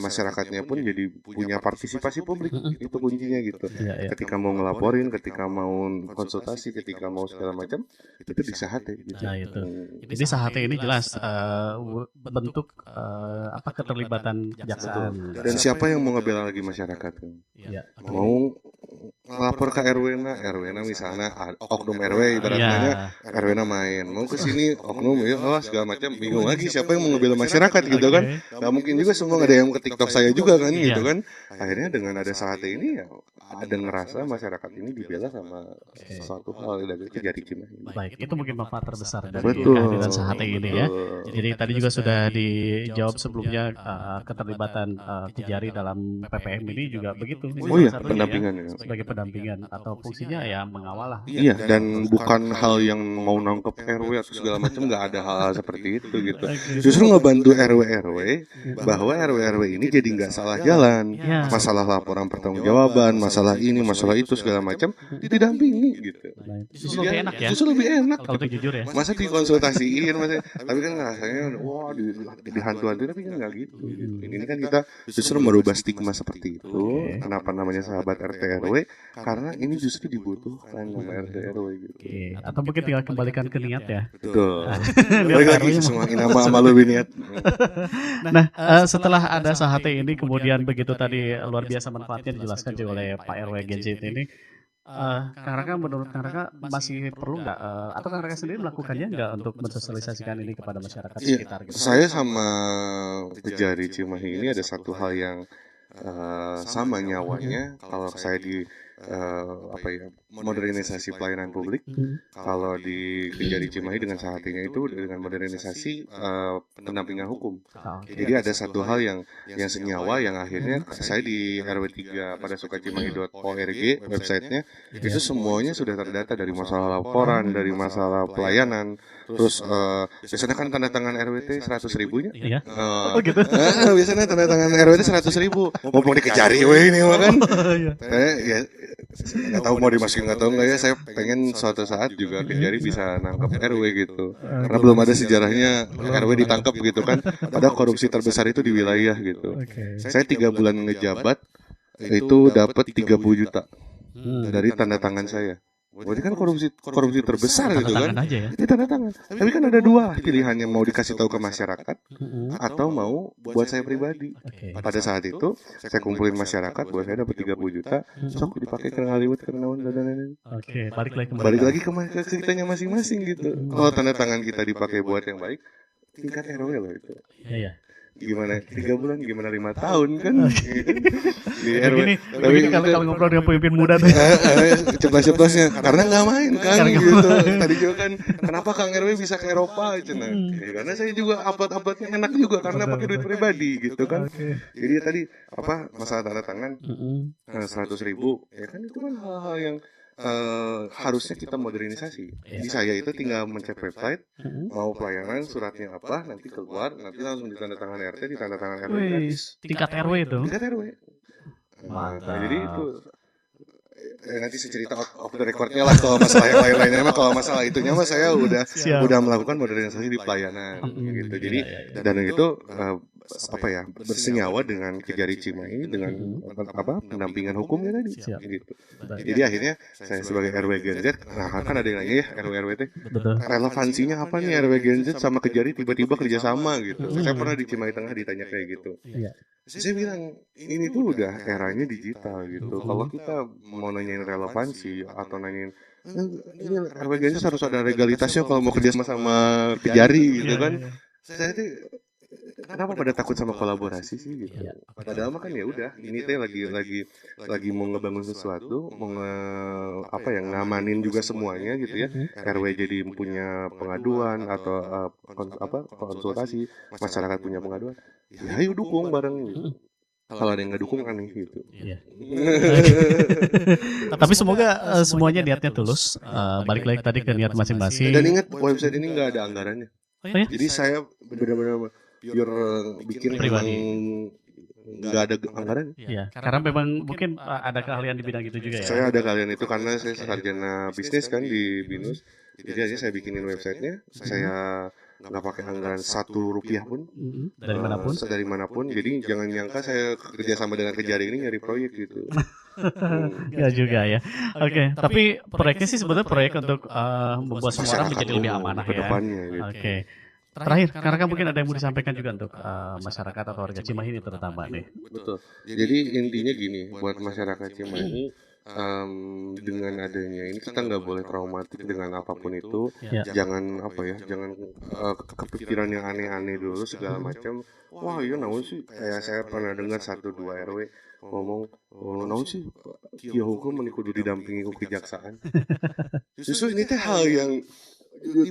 masyarakatnya pun jadi punya partisipasi publik, itu kuncinya gitu. Ketika mau ngelaporin, ketika mau konsultasi, ketika mau segala macam, itu di Sahate gitu. Nah itu. Jadi Sahate ini jelas bentuk keterlibatan kejaksaan. Dan siapa yang mau ngebela lagi masyarakat? Mau ngelapor ke RW-na misalnya oknum RW ibaratnya RW-na main mau ke sini oknum segala macam bingung lagi siapa yang mau ngebela masyarakat gitu kan. Nggak mungkin juga semua ada yang ke TikTok saya juga kan gitu kan. Akhirnya dengan ada Sahate ini ya ada ngerasa masyarakat ini dibela sama suatu hal dari Kejari Cimahi. Baik, itu mungkin manfaat terbesar dari kehadiran Sahate ini ya. Jadi tadi juga sudah dijawab sebelumnya keterlibatan Kejari dalam PPM ini juga begitu. Pendampingan ya. Sebagai pendampingan atau fungsinya ya mengawal lah. Iya, dan bukan hal yang mau nangkep RW atau segala macam, nggak ada hal seperti itu gitu. Justru ngebantu RW bahwa RW ini jadi nggak salah jalan. Masalah laporan pertanggungjawaban, masalah ini, masalah itu segala macam didampingi gitu. Justru lebih enak ya. Justru lebih enak. Kalau jujur ya. Masa dikonsultasiin, tapi kan rasanya dihantu-hantu tapi kan nggak gitu. Ini kan kita justru merubah stigma seperti itu. Kenapa namanya sahabat RT RW? Karena ini justru dibutuhkan sama RT RW gitu. Atau mungkin tinggal kembalikan ke niat ya. Betul. Balik lagi semakin nama lebih niat. Nah, setelah ada Sahate ini kemudian begitu tadi luar biasa manfaatnya dijelaskan juga oleh Pak RW Genjit ini. Kang Raka, menurut Kang Raka masih perlu nggak atau Kang Raka sendiri melakukannya nggak untuk mensosialisasikan ini kepada masyarakat sekitar gitu? Saya sama Kejari Cimahi ini ada satu hal yang sama nyawanya. Kalau saya di modernisasi pelayanan publik, kalau di Kejari Cimahi dengan Sahatinya itu dengan modernisasi pendampingan hukum. Jadi ada satu hal yang senyawa yang akhirnya saya di RW3 pada sukacimahi.org websitenya itu semuanya sudah terdata dari masalah laporan, dari masalah pelayanan. Terus biasanya kan tanda tangan RWT 100.000-nya. Gitu. Biasanya tanda tangan RWT 100.000. Mau dikejari ini kan. Ya nggak tahu mau dimasukin nggak tahu nggak ya. Saya pengen suatu saat juga Kejari bisa nangkep RW gitu. Karena belum ada sejarahnya RW ditangkap gitu kan. Padahal korupsi terbesar itu di wilayah gitu. Saya 3 bulan ngejabat itu dapat 30 juta dari tanda tangan saya. Berarti kan korupsi terbesar gitu kan. Ini tanda tangan. Tapi kan ada 2 pilihannya, mau dikasih tahu ke masyarakat atau mau buat saya pribadi. Pada saat itu saya kumpulin masyarakat, buat saya dapat 30 juta, sok dipakai ke Hollywood ke naon dan balik lagi ke kitanya masing-masing gitu. Kalau tanda tangan kita dipakai buat yang baik, tingkat RW loh itu. Iya. Gimana 3 bulan, gimana 5 tahun kan? Di RW. Tapi kalau ngobrol dengan pemimpin muda tuh ceplos-ceplosnya karena nggak main kan gitu. Tadi juga kan kenapa Kang RW bisa ke Eropa gitu nah. Karena saya juga upload-uploadnya enak juga karena pakai duit pribadi gitu kan. Jadi tadi masalah tanda tangan 100.000 ya kan itu kan hal-hal yang harusnya kita modernisasi. Jadi saya itu tinggal mencek website, mau pelayanan suratnya apa, nanti keluar, nanti langsung ditandatangan RT, ditandatangan RW gratis. Tingkat RW itu. Tingkat RW. Mantap. Jadi itu nanti saya cerita off the recordnya lah kalau masalah yang lain-lainnya mah. Kalau masalah itunya mah saya udah melakukan modernisasi di pelayanan gitu. Jadi dan itu bersenyawa dengan Kejari Cimahi dengan pendampingan hukumnya tadi gitu. Jadi akhirnya saya sebagai RW Genjit, kan ada yang nanya ya RW teh relevansinya apa nih RW Genjit sama Kejari tiba-tiba kerjasama gitu. Saya pernah di Cimahi Tengah ditanya kayak gitu. Saya bilang ini tuh udah eranya digital gitu. Kalau kita mau nanyain relevansi atau nanyain ini RW Genjit harus ada legalitasnya kalau mau kerja sama Kejari gitu kan. Saya tuh kenapa pada takut sama kolaborasi sih gitu. Padahal mah kan ya udah ini teh lagi mau ngebangun sesuatu, mau ngamanin juga semuanya gitu ya. RW jadi punya pengaduan atau konsultasi, masyarakat punya pengaduan. Ya ayo dukung bareng gitu. Kalau ada yang nggak dukung aneh gitu. Tapi semoga semuanya niatnya tulus. Balik lagi tadi ke niat masing-masing. Dan ingat website ini nggak ada anggarannya. Jadi saya benar-benar bikin pribadi. Nggak ada anggaran. Karena memang mungkin ada keahlian di bidang itu juga ya. Saya ada keahlian itu karena saya sarjana bisnis kan di BINUS. Jadi aja saya bikinin websitenya, saya nggak pakai anggaran Rp1 pun dari manapun. Jadi jangan nyangka saya kerja sama dengan Kejari ini nyari proyek gitu. Enggak juga ya. Oke, tapi proyeknya sih sebenarnya proyek untuk membuat semua orang menjadi lebih amanah ya. Gitu. Oke. Terakhir, karena mungkin ada yang mau disampaikan juga untuk masyarakat atau warga Cimahi ini terutama nih. Betul. Jadi intinya gini, buat masyarakat Cimahi, dengan adanya ini kita nggak boleh traumatik dengan apapun itu. Jangan jangan kepikiran yang aneh-aneh dulu segala macam. Wah iya naon sih, kayak saya pernah dengar 1-2 RW ngomong, naon sih kieu hukum menikudu didampingi ku kejaksaan. Justru ini teh hal yang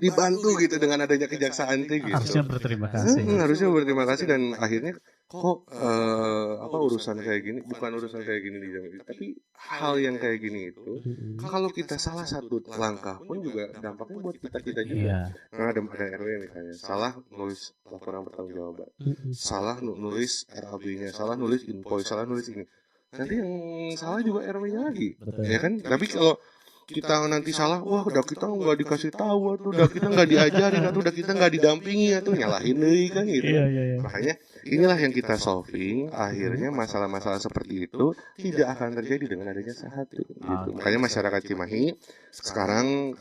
dibantu gitu dengan adanya kejaksaan teh gitu. Harusnya berterima kasih. Harusnya berterima kasih dan akhirnya kok urusan kayak gini, bukan urusan kayak gini tapi hal yang kayak gini itu kalau kita salah satu langkah pun juga dampaknya buat kita juga. Karena ada RW misalnya salah nulis laporan pertanggungjawaban, salah nulis RAB-nya, salah nulis invoice, salah nulis ini. Nanti yang salah juga RW-nya lagi. Ya kan? Tapi kalau kita nanti salah, wah udah kita nggak dikasih tahu, udah kita nggak diajarin, udah kita nggak didampingi, nyalahin deh kan gitu. Makanya inilah yang kita solving. Akhirnya masalah-masalah seperti itu tidak akan terjadi dengan adanya Sahate. Gitu. Makanya masyarakat Cimahi sekarang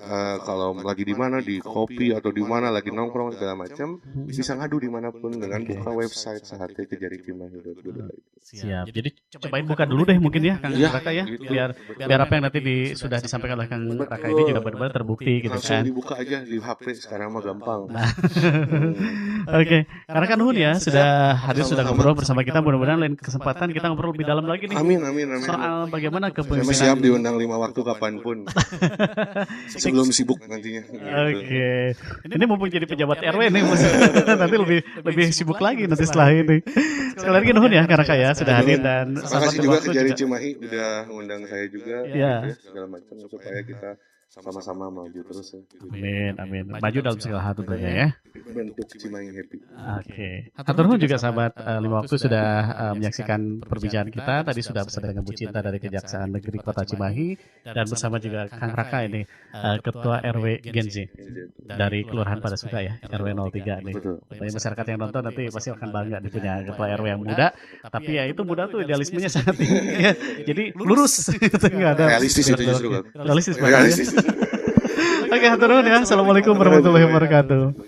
kalau lagi di mana di kopi atau di mana lagi nongkrong segala macam bisa ngadu dimanapun dengan buka website Sahate Kejari Cimahi. Siap. Jadi cobain buka dulu deh mungkin ya Kang Raka ya, biar apa yang nanti sudah disampaikan oleh Kang Raka ini juga benar-benar terbukti gitu kan. Langsung dibuka aja di HP sekarang mah gampang. Oke, karena kan Nuhun ya sudah hadir, sudah ngobrol bersama kita. Mudah-mudahan lain kesempatan kita ngobrol lebih dalam lagi nih. Amin. Soal bagaimana kepemimpinan. Saya siap diundang 5 waktu kapanpun. Sebelum sibuk nantinya. Oke. Ini mumpung jadi pejabat RW nih, nanti lebih sibuk lagi nanti setelah ini. Sekali lagi Nuhun ya Kang Raka ya sudah hadir dan terima kasih juga Kejari Cimahi udah ngundang saya juga segala macam supaya kita sama-sama maju terus ya. Amin. Maju dalam segala hal tentunya ya. Bentuk Cimahi happy. Oke. Hatur nuhun juga sahabat 5 Waktu sudah menyaksikan perbincangan kita. Tadi sudah bersama dengan Bu Cinta dari Kejaksaan Negeri Kota Cimahi dan bersama juga Kang Raka ini Ketua RW Genzi dari Kelurahan Padasuka ya, RW 03 nih. Bagi masyarakat yang nonton nanti pasti akan bangga nih punya Ketua RW yang muda. Tapi ya itu muda tuh idealismenya sangat tinggi ya. Jadi lurus gitu, enggak ada. Realistis itu justru. Realistis. Oke, hatur nuhun ya. Assalamualaikum warahmatullahi wabarakatuh.